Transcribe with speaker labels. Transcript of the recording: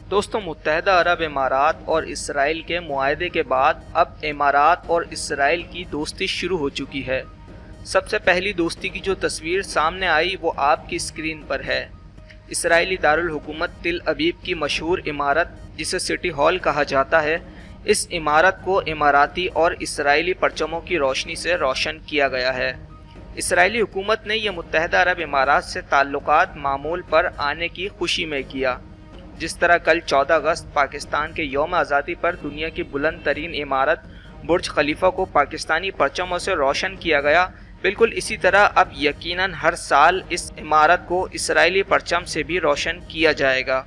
Speaker 1: दोस्तों, मुत्तहदा अरब इमारात और इसराइल के मुआहदे के बाद अब इमारात और इसराइल की दोस्ती शुरू हो चुकी है। सबसे पहली दोस्ती की जो तस्वीर सामने आई वो आपकी स्क्रीन पर है। इसराइली दारुल हुकूमत तिल अबीब की मशहूर इमारत, जिसे सिटी हॉल कहा जाता है, इस इमारत को इमाराती और इसराइली परचमों की रोशनी से रोशन किया गया है। इसराइली हुकूमत ने यह मुत्तहदा अरब इमारात से ताल्लुकात मामूल पर आने की खुशी में किया। जिस तरह कल 14 अगस्त पाकिस्तान के यौम आज़ादी पर दुनिया की बुलंद तरीन इमारत बुर्ज खलीफा को पाकिस्तानी परचमों से रोशन किया गया, बिल्कुल इसी तरह अब यकीनन हर साल इस इमारत को इसराइली परचम से भी रोशन किया जाएगा।